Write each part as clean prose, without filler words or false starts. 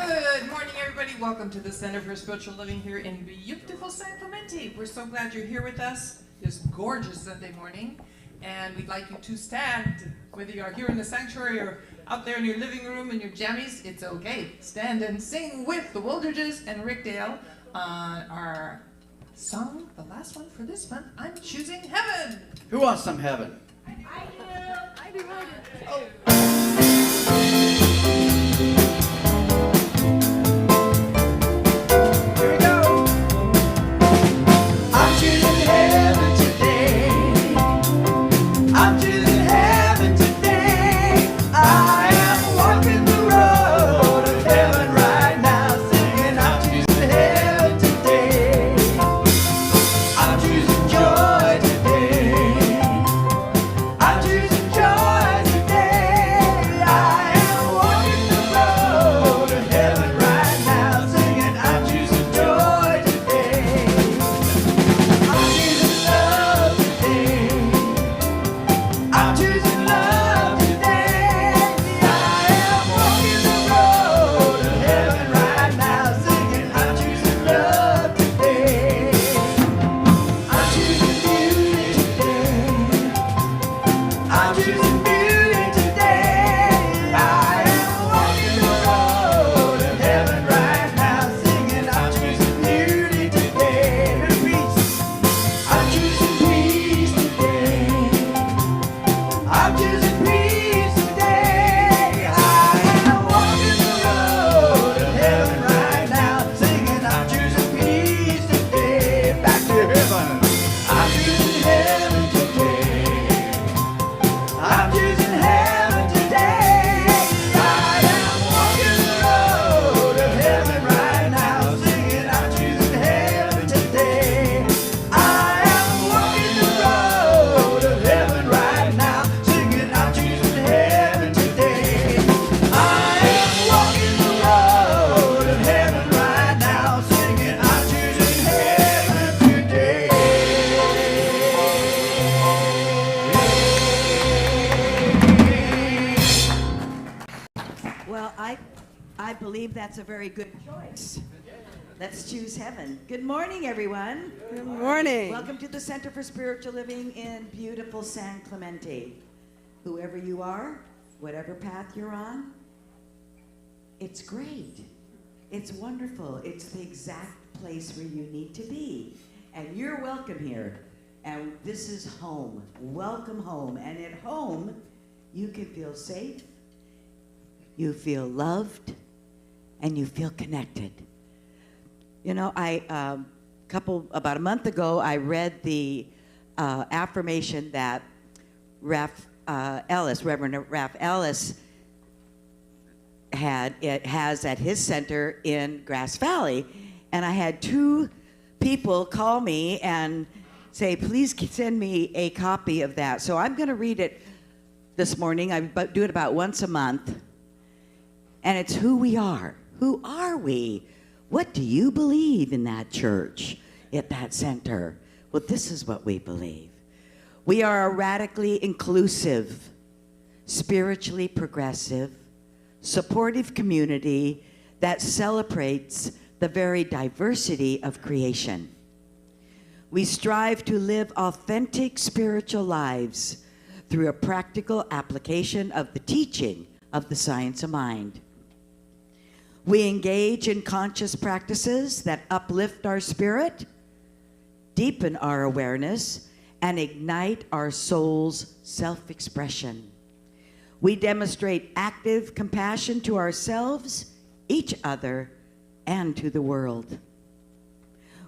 Good morning, everybody. Welcome to the Center for Spiritual Living here in beautiful San Clemente. We're so glad you're here with us this gorgeous Sunday morning. And we'd like you to stand, whether you are here in the sanctuary or out there in your living room in your jammies, it's okay. Stand and sing with the Woldridges and Rick Dale on our song, the last one for this month, I'm Choosing Heaven. Who wants some heaven? I do. I do. Oh. I believe that's a very good choice. Let's choose heaven. Good morning, everyone. Good morning. Welcome to the Center for Spiritual Living in beautiful San Clemente. Whoever you are, whatever path you're on, it's great. It's wonderful. It's the exact place where you need to be. And you're welcome here. And this is home. Welcome home. And at home, you can feel safe, you feel loved, and you feel connected. You know, about a month ago, I read the affirmation that Reverend Ralph Ellis has at his center in Grass Valley. And I had two people call me and say, please send me a copy of that. So I'm going to read it this morning. I do it about once a month. And it's who we are. Who are we? What do you believe in that church, at that center? Well, this is what we believe. We are a radically inclusive, spiritually progressive, supportive community that celebrates the very diversity of creation. We strive to live authentic spiritual lives through a practical application of the teaching of the science of mind. We engage in conscious practices that uplift our spirit, deepen our awareness, and ignite our soul's self-expression. We demonstrate active compassion to ourselves, each other, and to the world.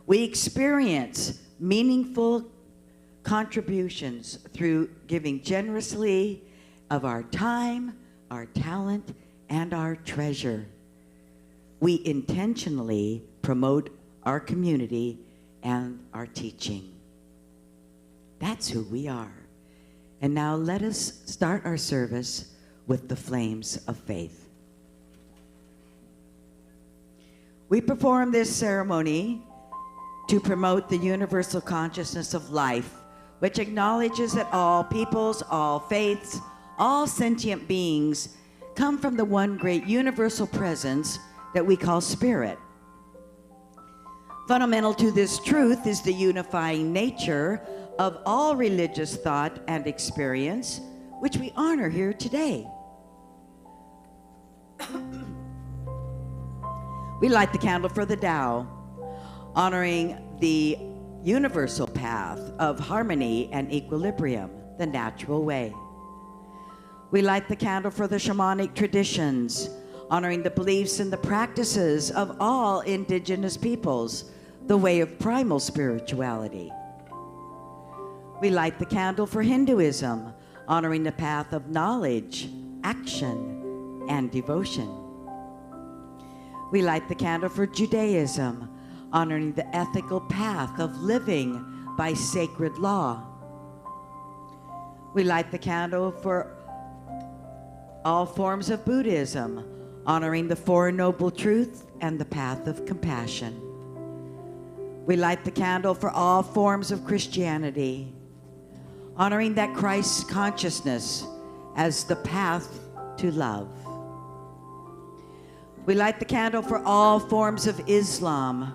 We experience meaningful contributions through giving generously of our time, our talent, and our treasure. We intentionally promote our community and our teaching. That's who we are. And now let us start our service with the flames of faith. We perform this ceremony to promote the universal consciousness of life, which acknowledges that all peoples, all faiths, all sentient beings come from the one great universal presence that we call spirit. Fundamental to this truth is the unifying nature of all religious thought and experience, which we honor here today. We light the candle for the Tao, honoring the universal path of harmony and equilibrium, the natural way. We light the candle for the shamanic traditions, honoring the beliefs and the practices of all indigenous peoples, the way of primal spirituality. We light the candle for Hinduism, honoring the path of knowledge, action, and devotion. We light the candle for Judaism, honoring the ethical path of living by sacred law. We light the candle for all forms of Buddhism, honoring the Four Noble Truths and the path of compassion. We light the candle for all forms of Christianity, honoring that Christ's consciousness as the path to love. We light the candle for all forms of Islam,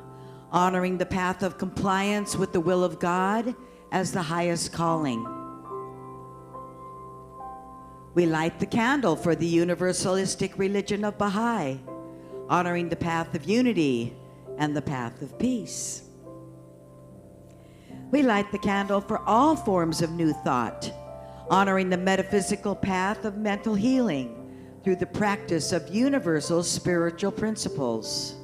honoring the path of compliance with the will of God as the highest calling. We light the candle for the universalistic religion of Baha'i, honoring the path of unity and the path of peace. We light the candle for all forms of new thought, honoring the metaphysical path of mental healing through the practice of universal spiritual principles.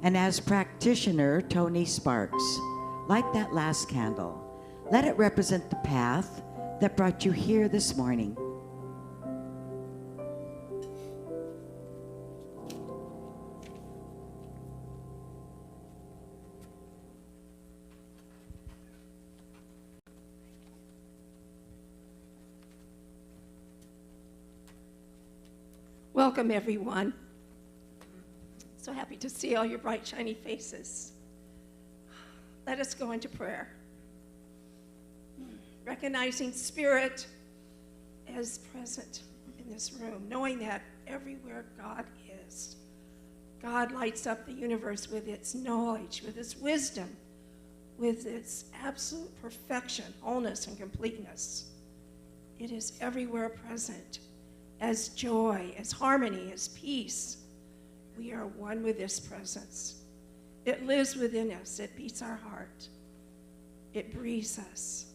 And as practitioner Tony Sparks, light that last candle. Let it represent the path that brought you here this morning. Welcome, everyone. So happy to see all your bright, shiny faces. Let us go into prayer. Recognizing Spirit as present in this room, knowing that everywhere God is, God lights up the universe with its knowledge, with its wisdom, with its absolute perfection, wholeness, and completeness. It is everywhere present. As joy, as harmony, as peace, we are one with this presence. It lives within us. It beats our heart. It breathes us.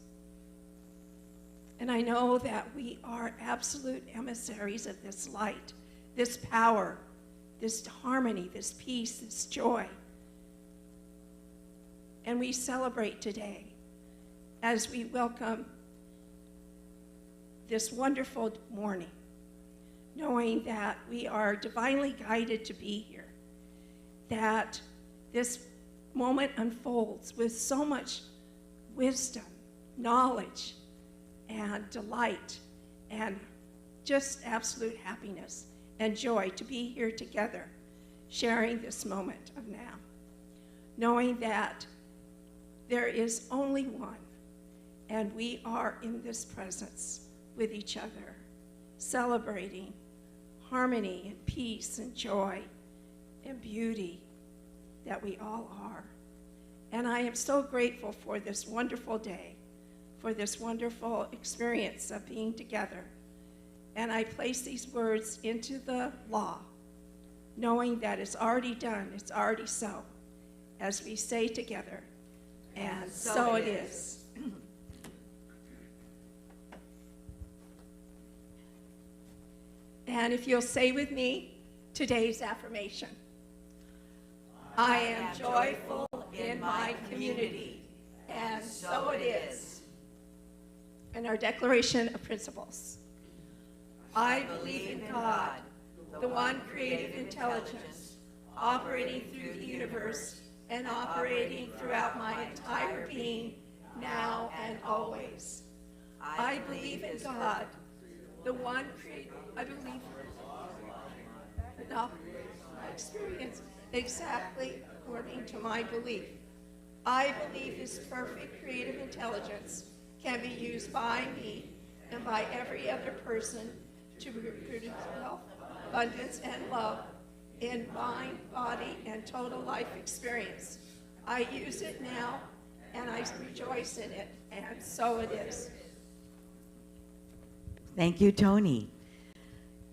And I know that we are absolute emissaries of this light, this power, this harmony, this peace, this joy. And we celebrate today as we welcome this wonderful morning, knowing that we are divinely guided to be here, that this moment unfolds with so much wisdom, knowledge, and delight, and just absolute happiness and joy to be here together, sharing this moment of now, knowing that there is only one, and we are in this presence with each other, celebrating harmony and peace and joy and beauty that we all are. And I am so grateful for this wonderful day, for this wonderful experience of being together. And I place these words into the law, knowing that it's already done, it's already so, as we say together, and so it is. And if you'll say with me today's affirmation. I am joyful in my community, and so it is. And our declaration of principles. I believe in God, the one creative intelligence, operating through the universe and operating throughout my entire being, now and always. I believe in God, the one creative. I believe enough experience exactly according to my belief. I believe His perfect creative intelligence can be used by me and by every other person to produce wealth, abundance, and love in mind, body, and total life experience. I use it now, and I rejoice in it, and so it is. Thank you, Tony.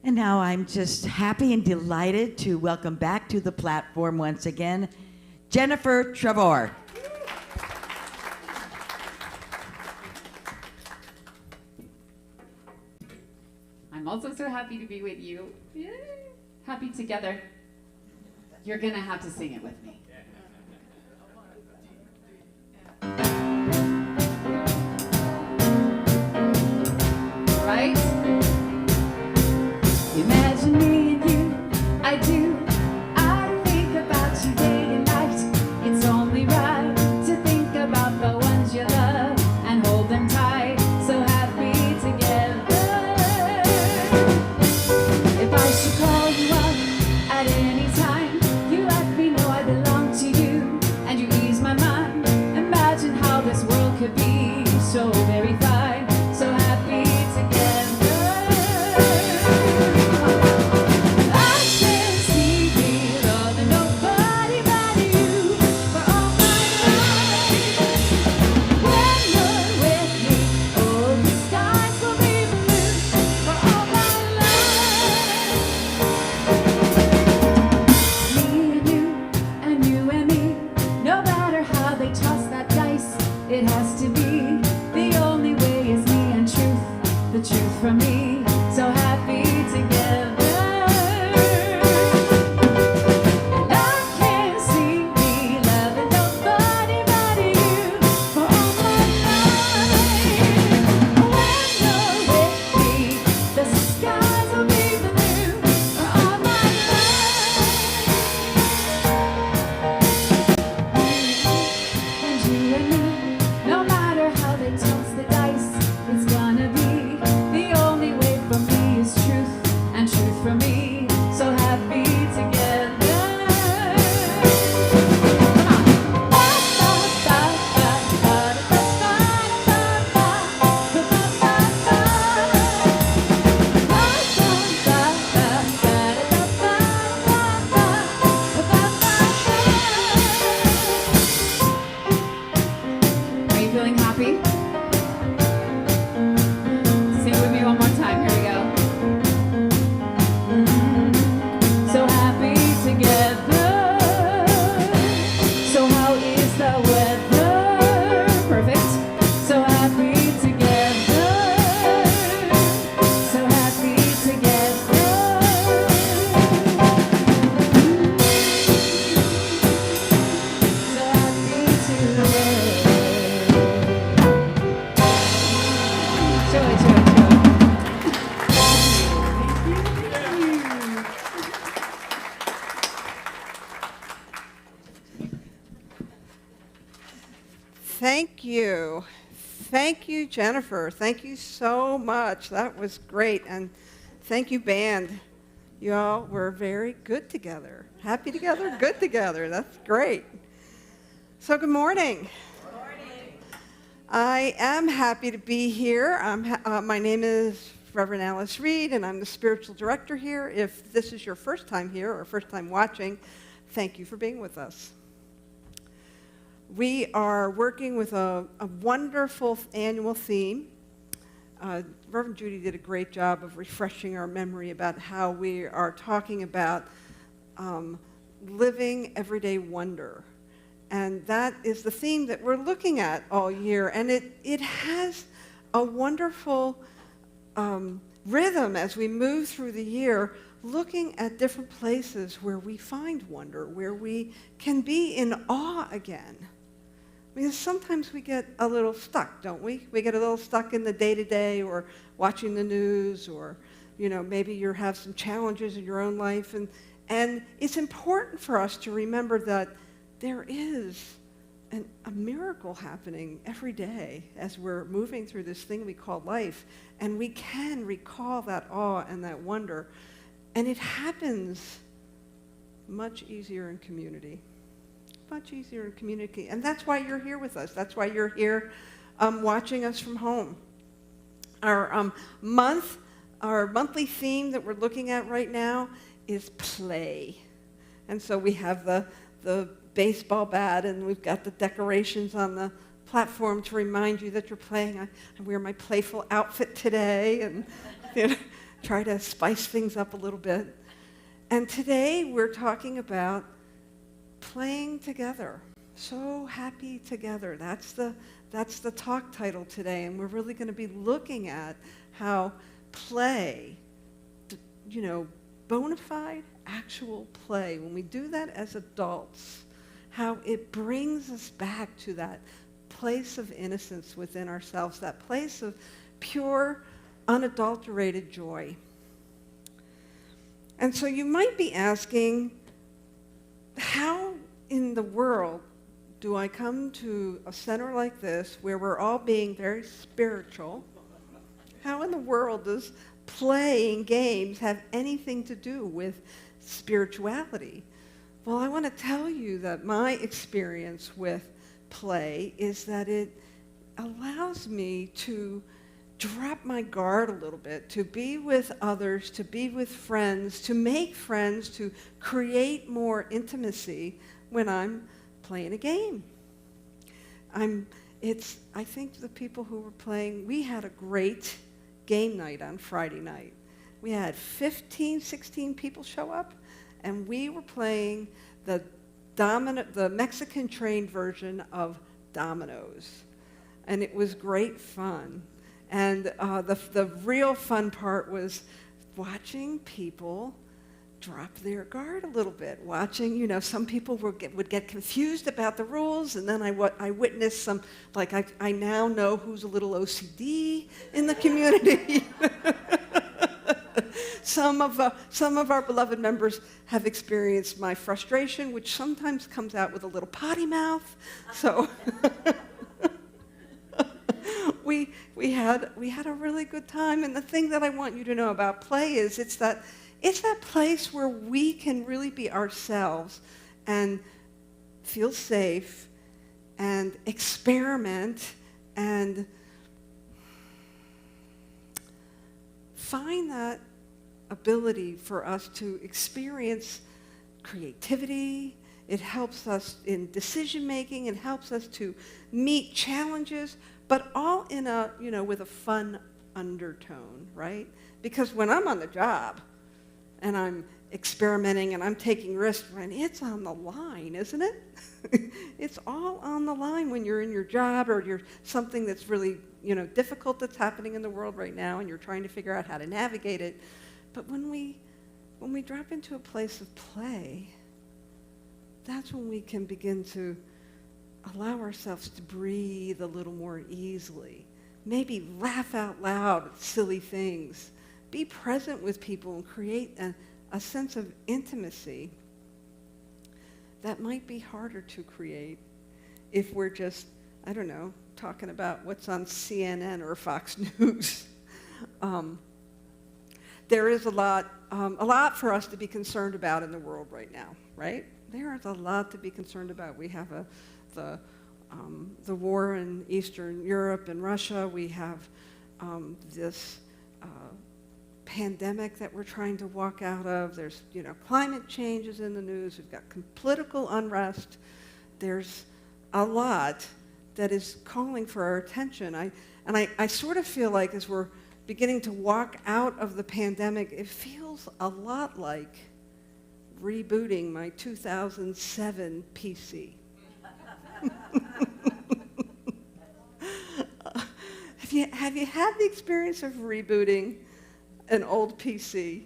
And now I'm just happy and delighted to welcome back to the platform once again, Jennifer Trevor. I'm also so happy to be with you. Yay. Happy together. You're gonna have to sing it with me. Right? Imagine me and you, I do. I think about you day and night. It's only right to think about the ones you love and hold them tight. So happy together. If I should call you up at any time, you let me know I belong to you, and you ease my mind. Imagine how this world could be so very fine, so happy together. I can see me loving nobody but you for all my life. When you're with me, oh, the skies will be blue for all my life. Me and you and me, no matter how they toss that dice, it has to be. The only way is me and truth, the truth from me. So happy together. And I can't see me loving nobody but you for all my life. When you're with me, the skies will be blue for all my life. And you and me, no matter how they toss the dice, it's gonna be. The only way for me is truth, and truth for me. So happy together. Come on. Are you feeling happy? Sing with me one more time. Here we go. So happy together. So how is the weather? Perfect. So happy together. So happy together. So happy together. Joy, joy, joy. Thank you. Thank you, Jennifer. Thank you so much. That was great. And thank you, band. You all were very good together. Happy together, good together. That's great. So good morning. I am happy to be here. My name is Reverend Alice Reed, and I'm the spiritual director here. If this is your first time here or first time watching, thank you for being with us. We are working with a wonderful annual theme. Reverend Judy did a great job of refreshing our memory about how we are talking about living everyday wonder. And that is the theme that we're looking at all year. And it has a wonderful rhythm as we move through the year, looking at different places where we find wonder, where we can be in awe again. Because sometimes we get a little stuck, don't we? We get a little stuck in the day-to-day or watching the news, or maybe you have some challenges in your own life. And it's important for us to remember that there is a miracle happening every day as we're moving through this thing we call life. And we can recall that awe and that wonder. And it happens much easier in community. Much easier in community. And that's why you're here with us. That's why you're here watching us from home. Our monthly theme that we're looking at right now is play. And so we have the baseball bat, and we've got the decorations on the platform to remind you that you're playing. I wear my playful outfit today and try to spice things up a little bit. And today we're talking about playing together. So happy together. That's the talk title today, and we're really going to be looking at how play, bona fide, actual play, when we do that as adults, how it brings us back to that place of innocence within ourselves, that place of pure, unadulterated joy. And so you might be asking, how in the world do I come to a center like this where we're all being very spiritual? How in the world does playing games have anything to do with spirituality? Well, I want to tell you that my experience with play is that it allows me to drop my guard a little bit, to be with others, to be with friends, to make friends, to create more intimacy when I'm playing a game. I think the people who were playing, we had a great game night on Friday night. We had 15, 16 people show up, and we were playing the Mexican trained version of dominoes. And it was great fun. And the real fun part was watching people drop their guard a little bit, watching, some people would get confused about the rules, and then I witnessed some, like I now know who's a little OCD in the community. Some of our beloved members have experienced my frustration, which sometimes comes out with a little potty mouth. So we had a really good time. And the thing that I want you to know about play is it's that place where we can really be ourselves and feel safe and experiment and find that ability for us to experience creativity. It helps us in decision making. It helps us to meet challenges, but all in with a fun undertone, right? Because when I'm on the job and I'm experimenting and I'm taking risks, and it's on the line, isn't it? It's all on the line when you're in your job or you're something that's really, difficult that's happening in the world right now, and you're trying to figure out how to navigate it. But when we drop into a place of play, that's when we can begin to allow ourselves to breathe a little more easily. Maybe laugh out loud at silly things. Be present with people and create a sense of intimacy that might be harder to create if we're just, talking about what's on CNN or Fox News. There is a lot for us to be concerned about in the world right now, right? There is a lot to be concerned about. We have the war in Eastern Europe and Russia. We have this pandemic that we're trying to walk out of. There's, climate changes in the news. We've got political unrest. There's a lot that is calling for our attention. I sort of feel like as we're beginning to walk out of the pandemic, it feels a lot like rebooting my 2007 PC. Have you had the experience of rebooting an old PC?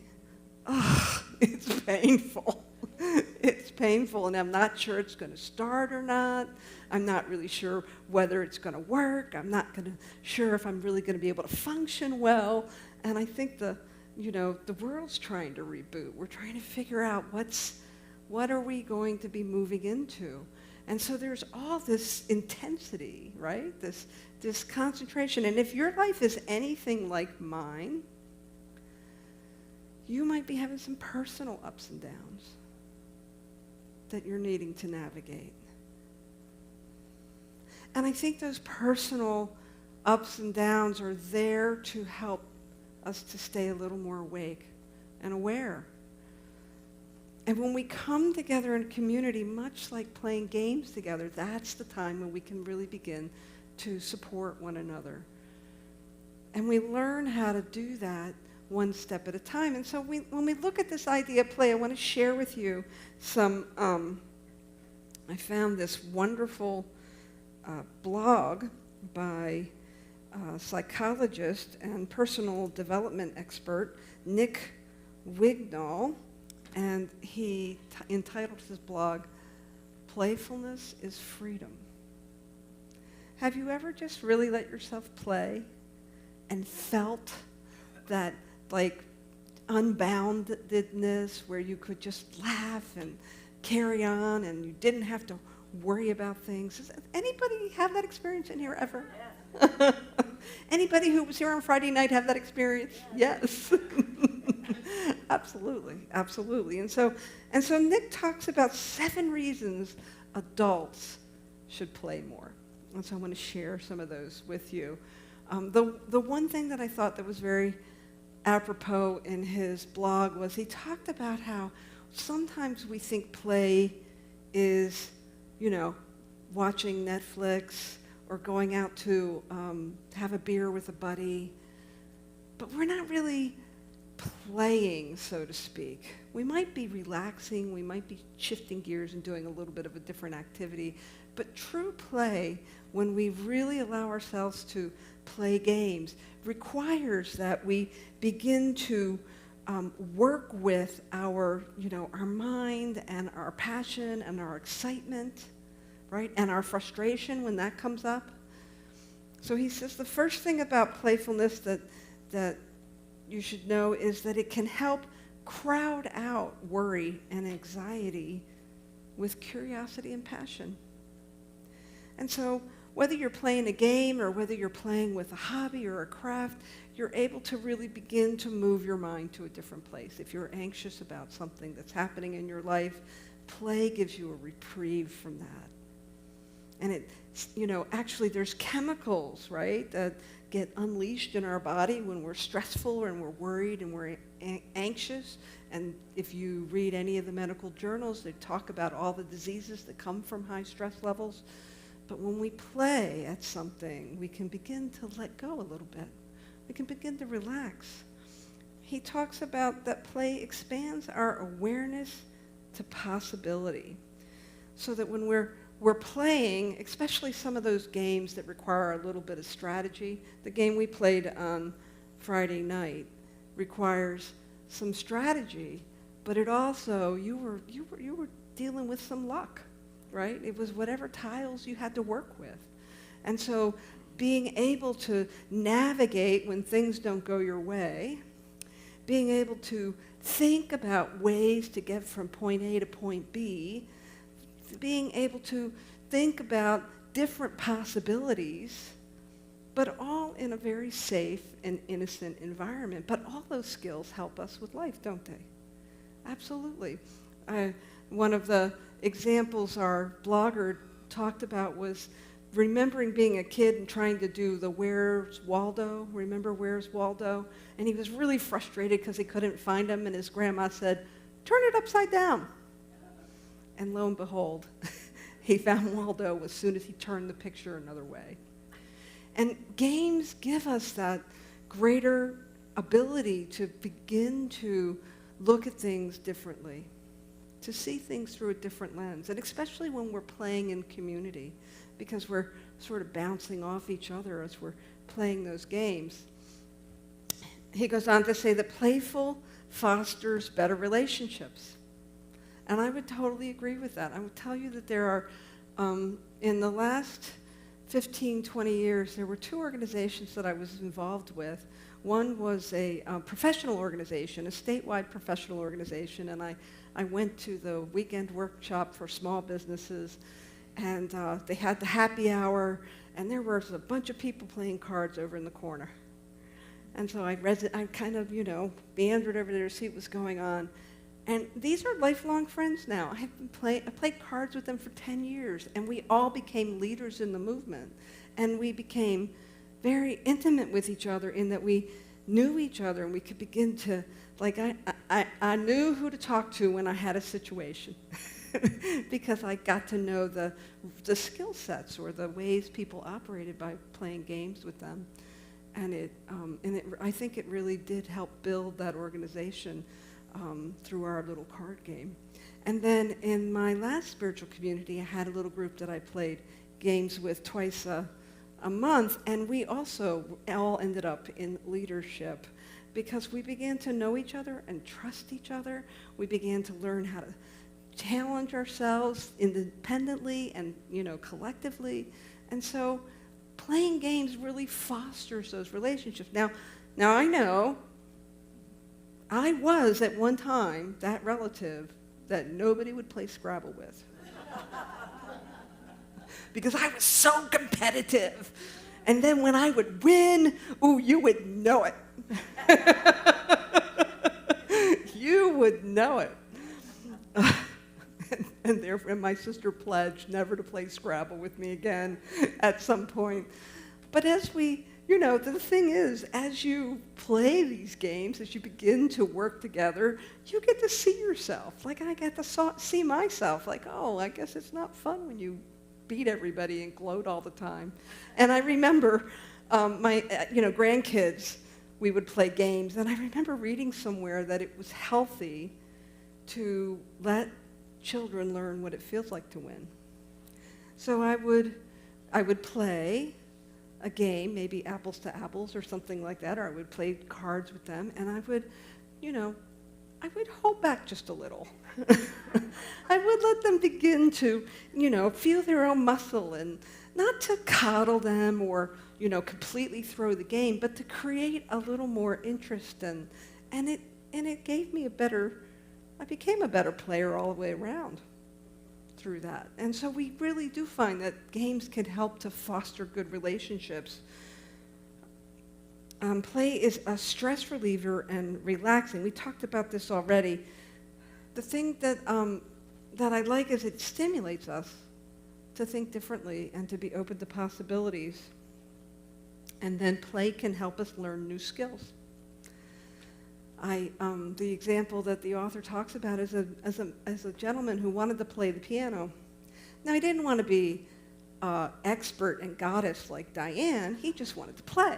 Oh, it's painful. It's painful, and I'm not sure it's going to start or not. I'm not really sure whether it's going to work. I'm not sure if I'm really going to be able to function well. And I think the world's trying to reboot. We're trying to figure out what are we going to be moving into. And so there's all this intensity, right? This concentration. And if your life is anything like mine, you might be having some personal ups and downs that you're needing to navigate. And I think those personal ups and downs are there to help us to stay a little more awake and aware. And when we come together in community, much like playing games together, that's the time when we can really begin to support one another. And we learn how to do that one step at a time. And so when we look at this idea of play, I want to share with you some, I found this wonderful blog by psychologist and personal development expert Nick Wignall, and he entitled his blog, "Playfulness is Freedom." Have you ever just really let yourself play and felt that like unboundedness where you could just laugh and carry on and you didn't have to worry about things? Does anybody have that experience in here ever? Yeah. Anybody who was here on Friday night have that experience? Yes. Absolutely, absolutely. And so Nick talks about 7 reasons adults should play more. And so I want to share some of those with you. The one thing that I thought that was very apropos in his blog was he talked about how sometimes we think play is, watching Netflix or going out to have a beer with a buddy, but we're not really playing, so to speak. We might be relaxing, we might be shifting gears and doing a little bit of a different activity, but true play, when we really allow ourselves to play games, requires that we begin to work with our mind and our passion and our excitement, right? And our frustration when that comes up. So he says the first thing about playfulness that you should know is that it can help crowd out worry and anxiety with curiosity and passion. And so whether you're playing a game or whether you're playing with a hobby or a craft, you're able to really begin to move your mind to a different place. If you're anxious about something that's happening in your life, play gives you a reprieve from that. And actually there's chemicals, right, that get unleashed in our body when we're stressful and we're worried and we're anxious. And if you read any of the medical journals, they talk about all the diseases that come from high stress levels. But when we play at something, we can begin to let go a little bit. We can begin to relax. He talks about that play expands our awareness to possibility. So that when we're playing, especially some of those games that require a little bit of strategy, the game we played on Friday night requires some strategy, but it also, you were dealing with some luck. Right? It was whatever tiles you had to work with. And so being able to navigate when things don't go your way, being able to think about ways to get from point A to point B, being able to think about different possibilities, but all in a very safe and innocent environment. But all those skills help us with life, don't they? Absolutely. One of the examples our blogger talked about was remembering being a kid and trying to do the Where's Waldo? Remember Where's Waldo? And he was really frustrated because he couldn't find him, and his grandma said, "Turn it upside down." And lo and behold, he found Waldo as soon as he turned the picture another way. And games give us that greater ability to begin to look at things differently, to see things through a different lens, and especially when we're playing in community, because we're sort of bouncing off each other as we're playing those games. He goes on to say that playful fosters better relationships. And I would totally agree with that. I would tell you that there are, in the last 15, 20 years, there were 2 organizations that I was involved with. One was a professional organization, a statewide professional organization, and I went to the weekend workshop for small businesses, and they had the happy hour, and there was a bunch of people playing cards over in the corner. And so I kind of, meandered over there to see what was going on. And these are lifelong friends now. I played cards with them for 10 years, and we all became leaders in the movement. And we became very intimate with each other in that we knew each other, and we could begin to, I knew who to talk to when I had a situation because I got to know the skill sets or the ways people operated by playing games with them. And I think it really did help build that organization through our little card game. And then in my last spiritual community, I had a little group that I played games with twice a month, and we also all ended up in leadership because we began to know each other and trust each other. We began to learn how to challenge ourselves independently and, collectively. And so playing games really fosters those relationships. Now I know I was at one time that relative that nobody would play Scrabble with. Because I was so competitive. And then when I would win, you would know it. You would know it. And my sister pledged never to play Scrabble with me again at some point. But as we, the thing is, as you play these games, as you begin to work together, you get to see yourself. Like I get to see myself, like, I guess it's not fun when you beat everybody and gloat all the time. And I remember my grandkids, we would play games, and I remember reading somewhere that it was healthy to let children learn what it feels like to win. So I would play a game, maybe apples to apples or something like that, or I would play cards with them, and I would hold back just a little. I would let them begin to, feel their own muscle, and not to coddle them or, completely throw the game, but to create a little more interest and it gave me I became a better player all the way around through that. And so we really do find that games can help to foster good relationships. Play is a stress reliever and relaxing. We talked about this already. The thing that I like is it stimulates us to think differently and to be open to possibilities. And then play can help us learn new skills. The example that the author talks about is a gentleman who wanted to play the piano. Now, he didn't want to be expert and goddess like Diane. He just wanted to play.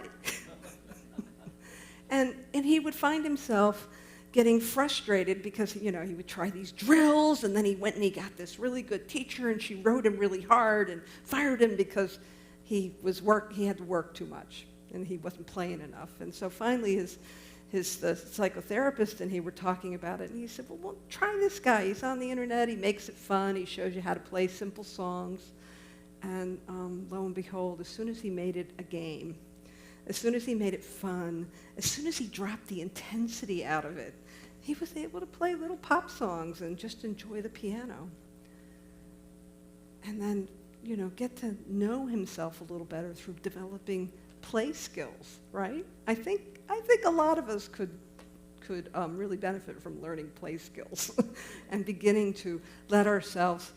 and he would find himself getting frustrated because, he would try these drills, and then he went and he got this really good teacher, and she wrote him really hard and fired him because he had to work too much, and he wasn't playing enough. And so finally the psychotherapist and he were talking about it, and he said, well, try this guy. He's on the internet. He makes it fun. He shows you how to play simple songs. And lo and behold, as soon as he made it a game, as soon as he made it fun, as soon as he dropped the intensity out of it, he was able to play little pop songs and just enjoy the piano. And then, get to know himself a little better through developing play skills, right? I think a lot of us could really benefit from learning play skills and beginning to let ourselves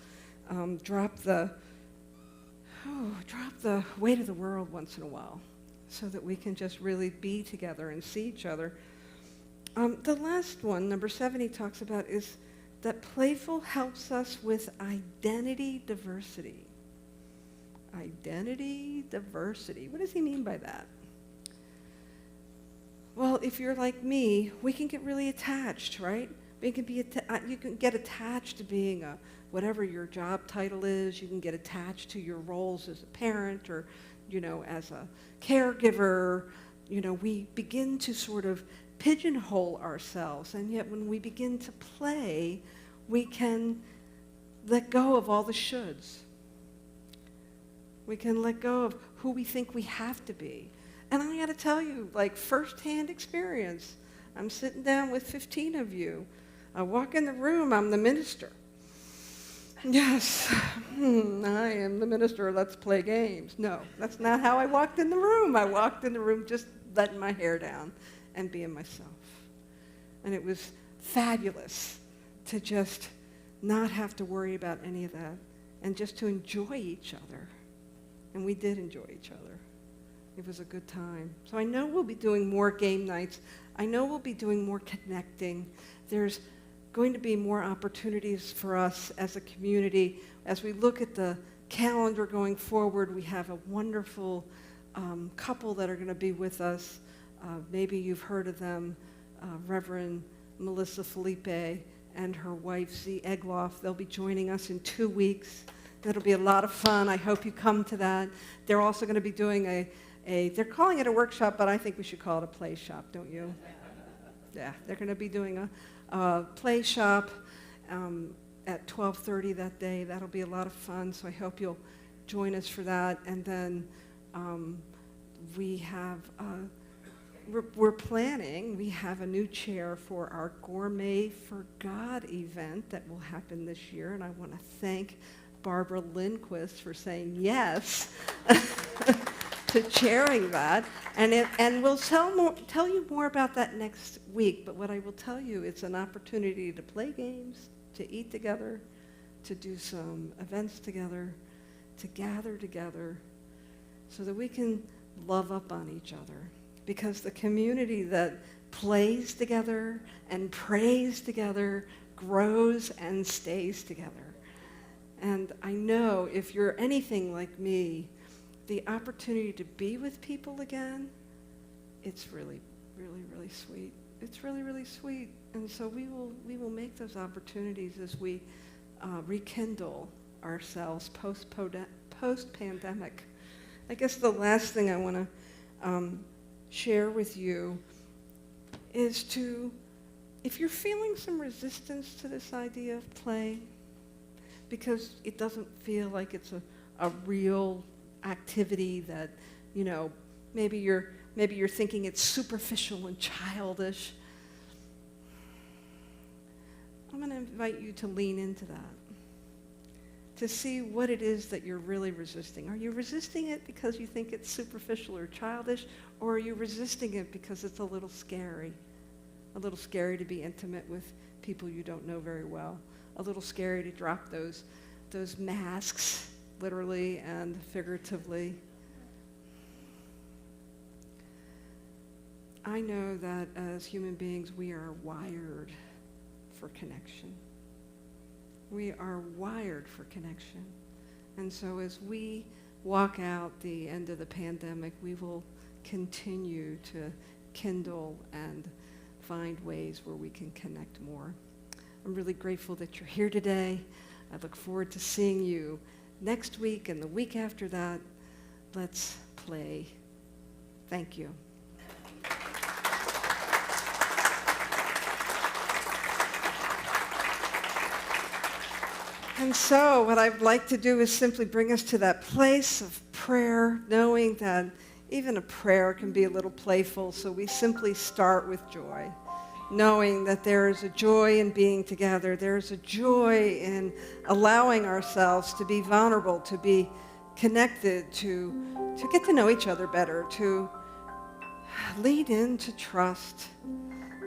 drop the weight of the world once in a while, so that we can just really be together and see each other. The last one, number 7, he talks about is that playful helps us with identity diversity. Identity diversity. What does he mean by that? Well, if you're like me, we can get really attached, right? You can get attached to being whatever your job title is. You can get attached to your roles as a parent or, as a caregiver. We begin to sort of pigeonhole ourselves, and yet when we begin to play, we can let go of all the shoulds. We can let go of who we think we have to be. And I got to tell you, like firsthand experience, I'm sitting down with 15 of you. I walk in the room, I'm the minister. Yes, I am the minister, let's play games. No, that's not how I walked in the room. I walked in the room just letting my hair down and being myself. And it was fabulous to just not have to worry about any of that and just to enjoy each other. And we did enjoy each other. It was a good time. So I know we'll be doing more game nights. I know we'll be doing more connecting. There's going to be more opportunities for us as a community. As we look at the calendar going forward, we have a wonderful couple that are going to be with us. Maybe you've heard of them, Reverend Melissa Felipe and her wife, Z. Egloff. They'll be joining us in 2 weeks. That'll be a lot of fun. I hope you come to that. They're also going to be doing they're calling it a workshop, but I think we should call it a play shop, don't you? Yeah, they're going to be doing a play shop at 12:30 that day. That'll be a lot of fun, so I hope you'll join us for that. And then we have, we're planning, we have a new chair for our Gourmet for God event that will happen this year, and I want to thank Barbara Lindquist for saying yes to chairing that. And we'll tell you more about that next week, but what I will tell you, it's an opportunity to play games, to eat together, to do some events together, to gather together, so that we can love up on each other. Because the community that plays together and prays together grows and stays together. And I know if you're anything like me, the opportunity to be with people again, it's really, really, really sweet. It's really, really sweet. And so we will make those opportunities as we rekindle ourselves post-pandemic. I guess the last thing I want to share with you is if you're feeling some resistance to this idea of play, because it doesn't feel like it's a real activity that, maybe you're thinking it's superficial and childish, I'm going to invite you to lean into that, to see what it is that you're really resisting. Are you resisting it because you think it's superficial or childish, or are you resisting it because it's a little scary to be intimate with people you don't know very well, a little scary to drop those masks, literally and figuratively? I know that as human beings, we are wired for connection. We are wired for connection. And so as we walk out the end of the pandemic, we will continue to kindle and find ways where we can connect more. I'm really grateful that you're here today. I look forward to seeing you next week and the week after that. Let's play. Thank you. And so what I'd like to do is simply bring us to that place of prayer, knowing that even a prayer can be a little playful, so we simply start with joy, knowing that there is a joy in being together. There's a joy in allowing ourselves to be vulnerable, to be connected, to get to know each other better, to lead into trust.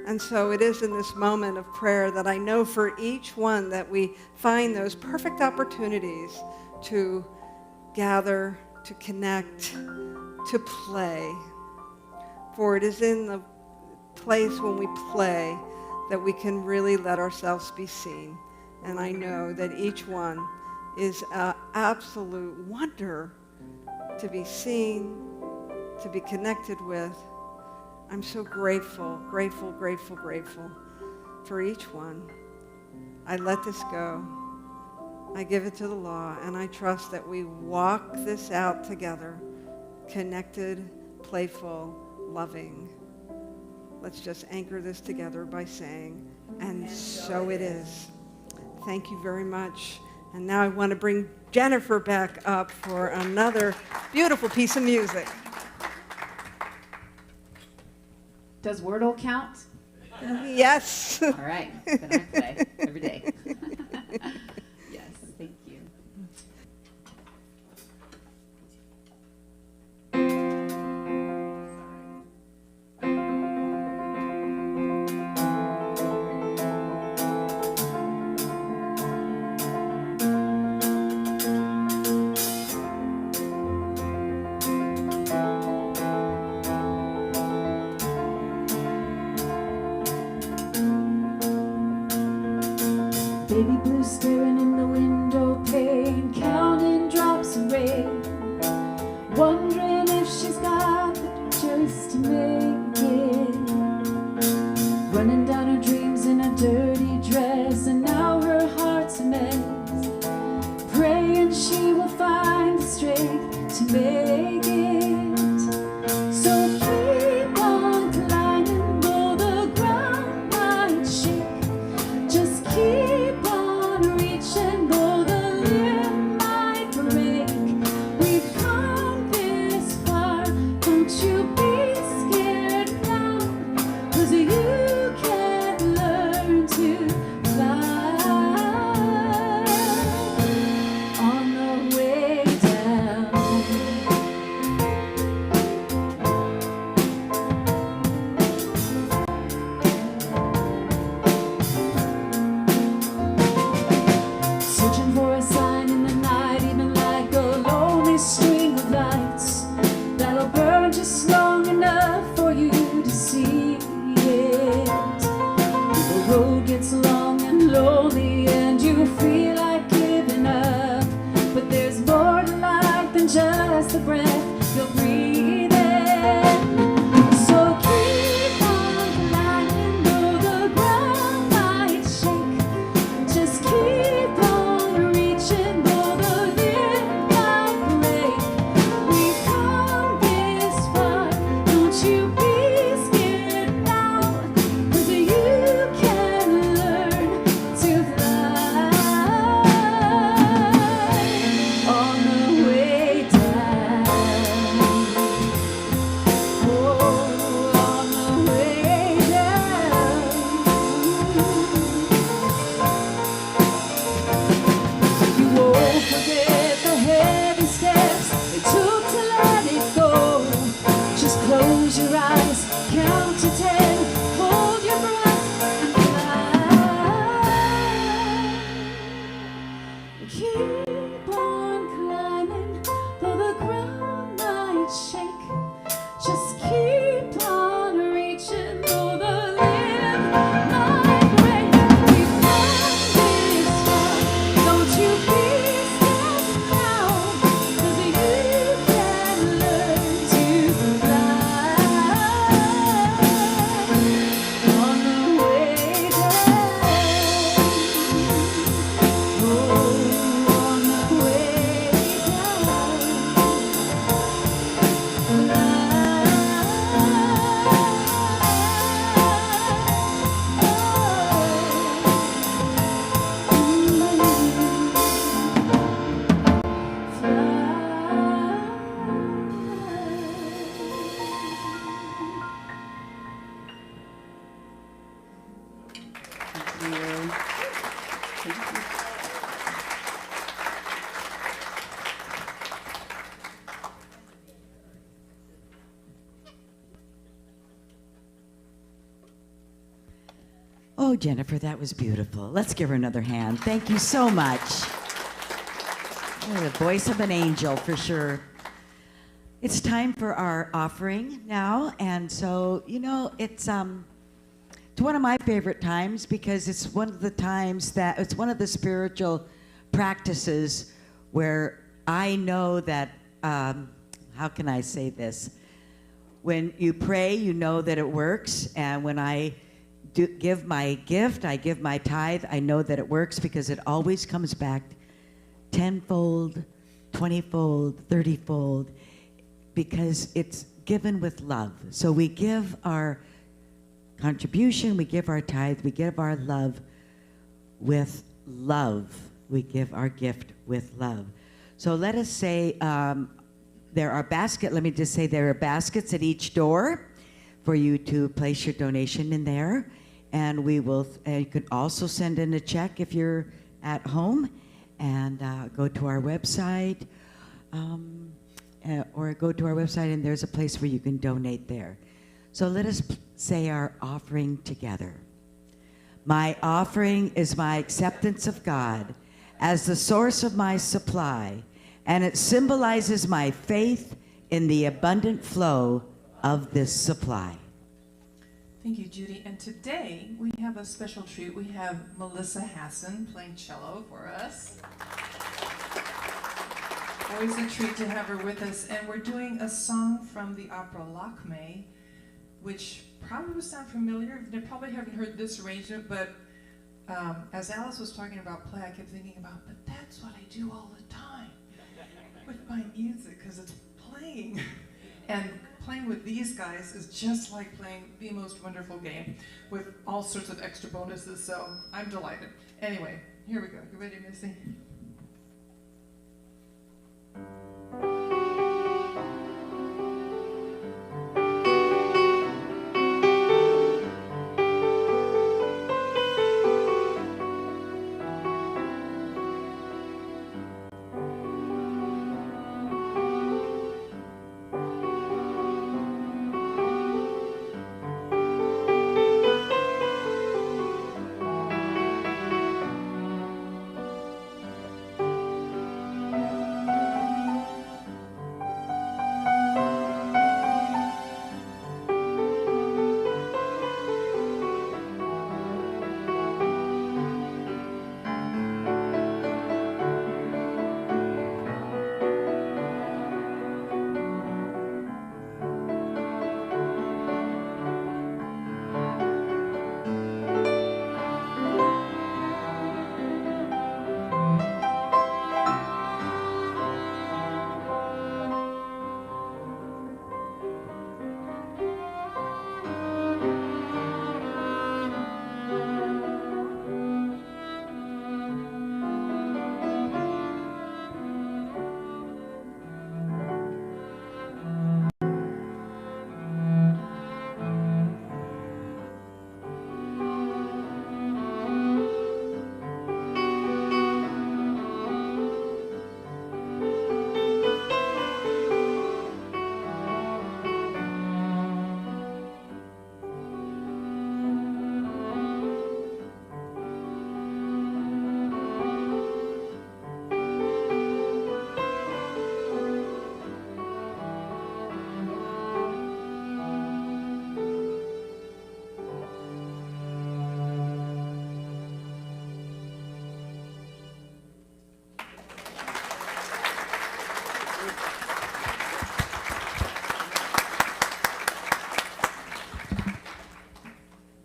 And so it is in this moment of prayer that I know for each one that we find those perfect opportunities to gather, to connect, to play. For it is in the place when we play that we can really let ourselves be seen. And I know that each one is an absolute wonder to be seen, to be connected with. I'm so grateful, grateful, grateful, grateful for each one. I let this go. I give it to the law, and I trust that we walk this out together, connected, playful, loving. Let's just anchor this together by saying, and so it is. Thank you very much. And now I want to bring Jennifer back up for another beautiful piece of music. Does Wordle count? Yes. All right, then I play every day. Yes, thank you. reaching, though the limb might break. We've come this far, don't you be scared now, 'cause you can learn to fly on the way down. Searching for a sign in the night, even like a lonely string of lights that'll burn just long enough for you to see it. The road gets long and lonely and you feel like giving up, but there's more to life than just the breath you're breathing. So keep on climbing, though the ground might shake. Just keep on reaching, though the limb might break. We've come this far, don't you be scared now, 'cause you can learn to fly on the way down. Oh, on the way down. You won't forget the heavy steps it took to let it go. Just close your eyes, count to 10, hold your breath and fly. Keep on climbing, though the ground might shake. Just keep on reaching, though the limb might break. We've come this far, don't you be scared now, 'cause you can learn to fly on the way down. Oh, on the way Oh, Jennifer, that was beautiful. Let's give her another hand. Thank you so much. Oh, the voice of an angel, for sure. It's time for our offering now, and so, you know, it's one of my favorite times because it's one of the times that, it's one of the spiritual practices where I know that, how can I say this? When you pray, you know that it works, and when I give my gift, I give my tithe, I know that it works because it always comes back tenfold, 20-fold, 30-fold, because it's given with love. So we give our contribution, we give our tithe, we give our love with love. We give our gift with love. So let us say there are let me just say there are baskets at each door for you to place your donation in there. And we will, you can also send in a check if you're at home, and go to our website, or go to our website and there's a place where you can donate there. So let us say our offering together. My offering is my acceptance of God as the source of my supply, and it symbolizes my faith in the abundant flow of this supply. Thank you, Judy. And today we have a special treat. We have Melissa Hassan playing cello for us. Always a treat to have her with us. And we're doing a song from the opera Lakme, which probably will sound familiar. You probably haven't heard this arrangement, but as Alice was talking about play, I kept thinking about, but that's what I do all the time with my music, because it's playing. And playing with these guys is just like playing the most wonderful game with all sorts of extra bonuses, so I'm delighted. Anyway, Here we go. You ready, Missy?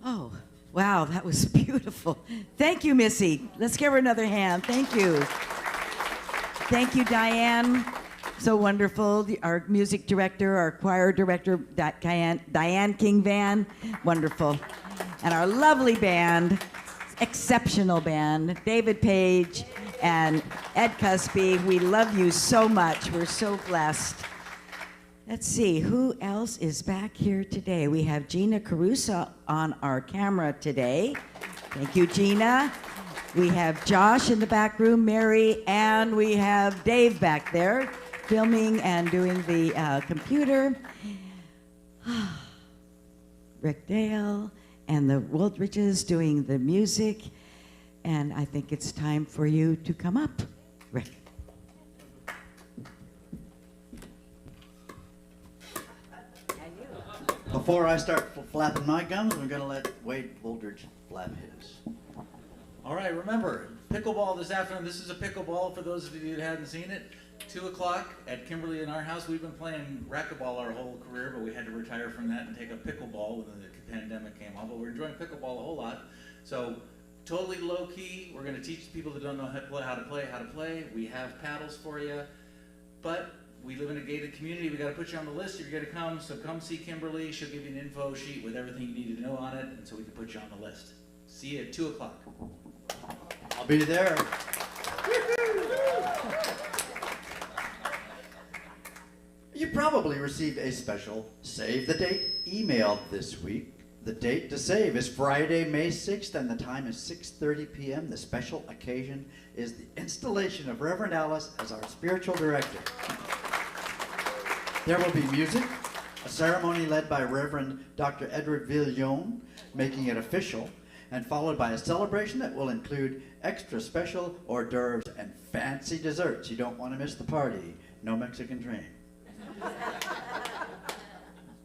Oh, wow, that was beautiful. Thank you, Missy. Let's give her another hand. Thank you. Thank you, Diane. So wonderful. Our music director, our choir director, Diane King Van. Wonderful. And our lovely band, exceptional band, David Page and Ed Cusby. We love you so much. We're so blessed. Let's see, who else is back here today? We have Gina Caruso on our camera today. Thank you, Gina. We have Josh in the back room, Mary, and we have Dave back there filming and doing the computer. Rick Dale and the Woldridges doing the music. And I think it's time for you to come up, Rick. Before I start flapping my gums, I'm going to let Wade Woldridge flap his. All right, remember, pickleball this afternoon. This is a pickleball for those of you who hadn't seen it. 2 o'clock at Kimberly in our house. We've been playing racquetball our whole career, but we had to retire from that and take up pickleball when the pandemic came on. But we're enjoying pickleball a whole lot. So totally low key. We're going to teach people that don't know how to play. We have paddles for you, but we live in a gated community. We got to put you on the list if you're going to come. So come see Kimberly. She'll give you an info sheet with everything you need to know on it, and so we can put you on the list. See you at 2 o'clock. I'll be there. You probably received a special Save the Date email this week. The date to save is Friday, May 6th, and the time is 6:30 p.m. The special occasion is the installation of Reverend Alice as our spiritual director. There will be music, a ceremony led by Reverend Dr. Edward Villon, making it official, and followed by a celebration that will include extra special hors d'oeuvres and fancy desserts. You don't want to miss the party. No Mexican train.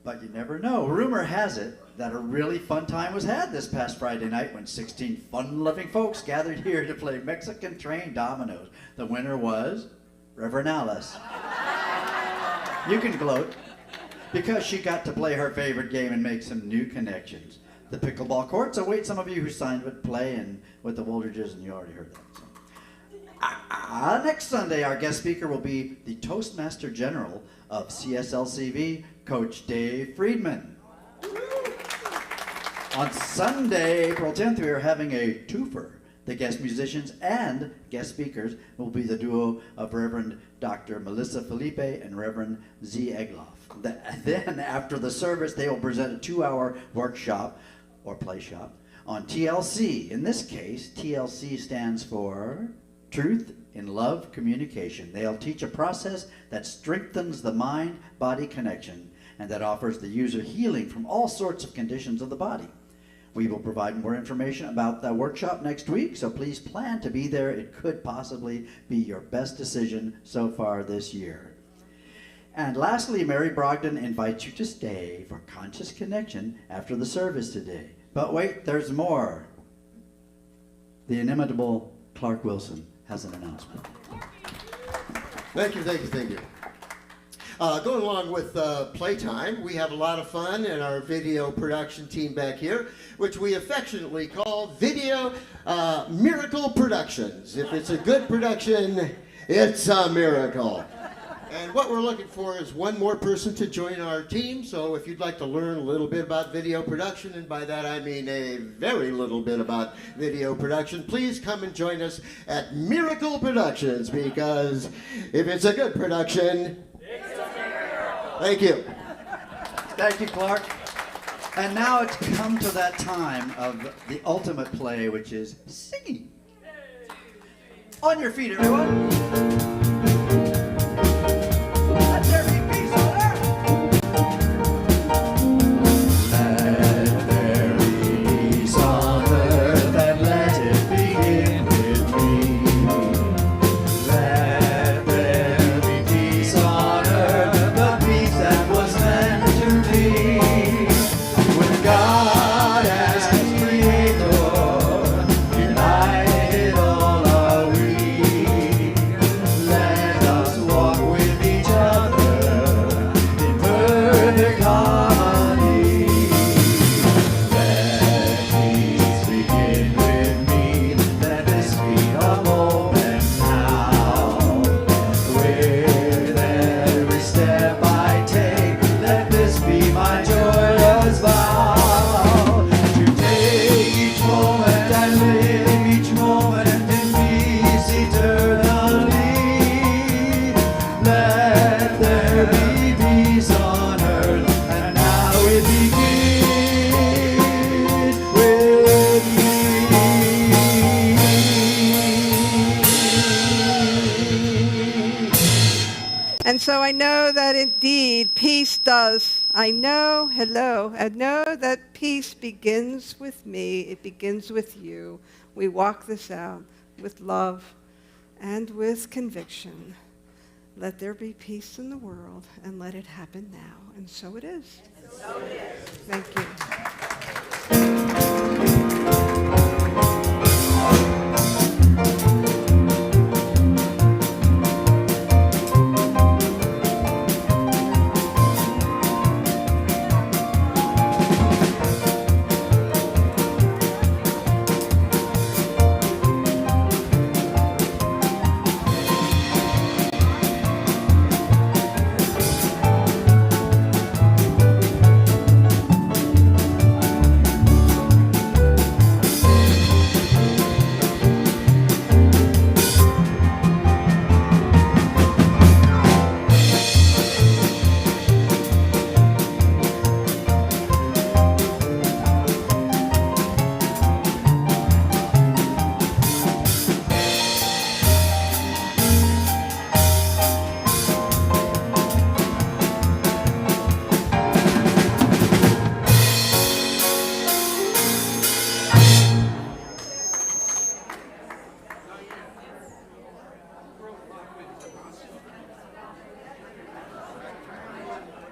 But you never know. Rumor has it that a really fun time was had this past Friday night when 16 fun-loving folks gathered here to play Mexican train dominoes. The winner was Reverend Alice. You can gloat, because she got to play her favorite game and make some new connections. The pickleball courts await some of you who signed with play and with the Woldridges, and you already heard that. So. Next Sunday, our guest speaker will be the Toastmaster General of CSLCV, Coach Dave Friedman. On Sunday, April 10th, we are having a twofer. The guest musicians and guest speakers will be the duo of Reverend Dr. Melissa Felipe and Reverend Z. Egloff. Then, after the service, they will present a 2-hour workshop or play shop on TLC. In this case, TLC stands for Truth in Love Communication. They'll teach a process that strengthens the mind-body connection and that offers the user healing from all sorts of conditions of the body. We will provide more information about the workshop next week, so please plan to be there. It could possibly be your best decision so far this year. And lastly, Mary Brogdon invites you to stay for Conscious Connection after the service today. But wait, there's more. The inimitable Clark Wilson has an announcement. Thank you, thank you, thank you. Going along with playtime, we have a lot of fun in our video production team back here, which we affectionately call Video Miracle Productions. If it's a good production, it's a miracle. And what we're looking for is one more person to join our team. So if you'd like to learn a little bit about video production, and by that I mean a very little bit about video production, please come and join us at Miracle Productions, because if it's a good production, it's a miracle. Thank you. Thank you, Clark. And now it's come to that time of the ultimate play, which is singing. On your feet, everyone. Let there be peace on earth. Let there be peace on earth, and let it begin with me. Let there be peace on earth, the peace that was meant to be. With God as Creator, united all are we. Let us walk with each other in perfect harmony. Let peace begin with me. Let this be a moment now. With every step I take, let this be my joyous vow. To take each moment and live each moment in peace eternally. Let there be peace on earth, and now it begins with me. And so I know that indeed peace does. I know that peace begins with me. It begins with you. We walk this out with love and with conviction. Let there be peace in the world, and let it happen now. And so it is. Thank you.